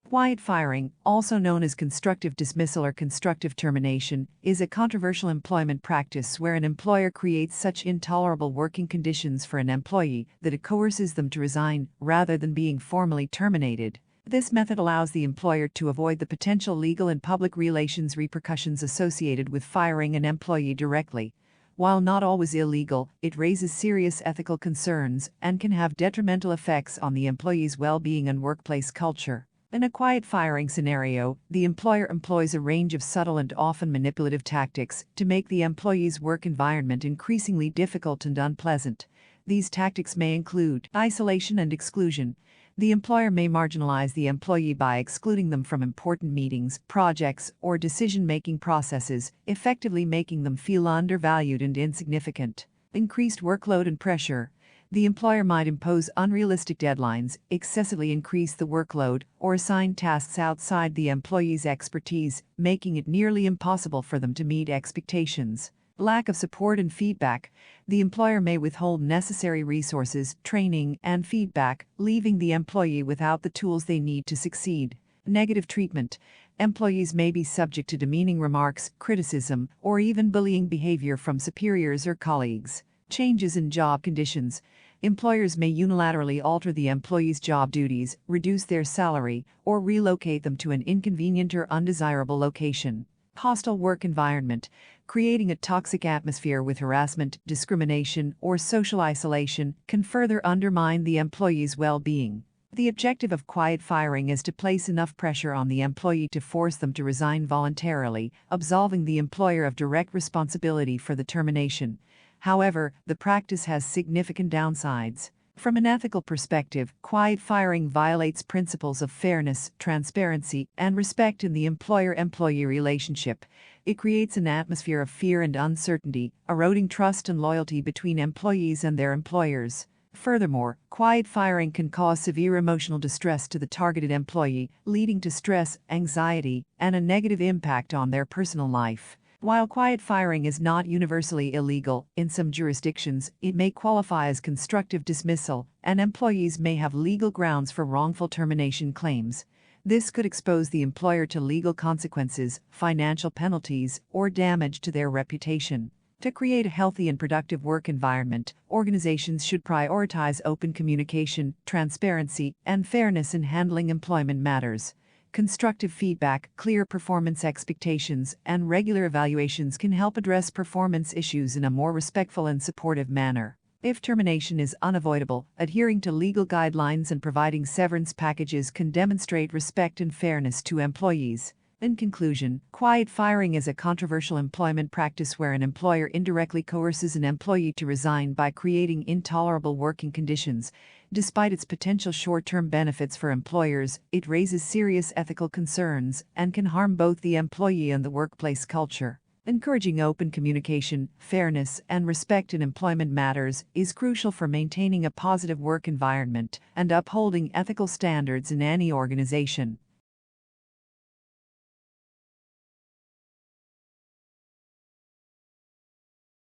Quiet firing, also known as constructive dismissal or constructive termination, is a controversial employment practice where an employer creates such intolerable working conditions for an employee that it coerces them to resign rather than being formally terminated. This method allows the employer to avoid the potential legal and public relations repercussions associated with firing an employee directly. While not always illegal, it raises serious ethical concerns and can have detrimental effects on the employee's well-being and workplace culture. In a quiet firing scenario, the employer employs a range of subtle and often manipulative tactics to make the employee's work environment increasingly difficult and unpleasant. These tactics may include isolation and exclusion. The employer may marginalize the employee by excluding them from important meetings, projects, or decision-making processes, effectively making them feel undervalued and insignificant. Increased workload and pressure. The employer might impose unrealistic deadlines, excessively increase the workload, or assign tasks outside the employee's expertise, making it nearly impossible for them to meet expectations. Lack of support and feedback. The employer may withhold necessary resources, training, and feedback, leaving the employee without the tools they need to succeed. Negative treatment. Employees may be subject to demeaning remarks, criticism, or even bullying behavior from superiors or colleagues. Changes in job conditions. Employers may unilaterally alter the employee's job duties, reduce their salary, or relocate them to an inconvenient or undesirable location. Hostile work environment. Creating a toxic atmosphere with harassment, discrimination, or social isolation can further undermine the employee's well-being. The objective of quiet firing is to place enough pressure on the employee to force them to resign voluntarily, absolving the employer of direct responsibility for the termination. However, the practice has significant downsides. From an ethical perspective, quiet firing violates principles of fairness, transparency, and respect in the employer-employee relationship. It creates an atmosphere of fear and uncertainty, eroding trust and loyalty between employees and their employers. Furthermore, quiet firing can cause severe emotional distress to the targeted employee, leading to stress, anxiety, and a negative impact on their personal life. While quiet firing is not universally illegal, in some jurisdictions, it may qualify as constructive dismissal, and employees may have legal grounds for wrongful termination claims. This could expose the employer to legal consequences, financial penalties, or damage to their reputation. To create a healthy and productive work environment, organizations should prioritize open communication, transparency, and fairness in handling employment matters. Constructive feedback, clear performance expectations, and regular evaluations can help address performance issues in a more respectful and supportive manner. If termination is unavoidable, adhering to legal guidelines and providing severance packages can demonstrate respect and fairness to employees. In conclusion, quiet firing is a controversial employment practice where an employer indirectly coerces an employee to resign by creating intolerable working conditions. Despite its potential short-term benefits for employers, it raises serious ethical concerns and can harm both the employee and the workplace culture. Encouraging open communication, fairness, and respect in employment matters is crucial for maintaining a positive work environment and upholding ethical standards in any organization.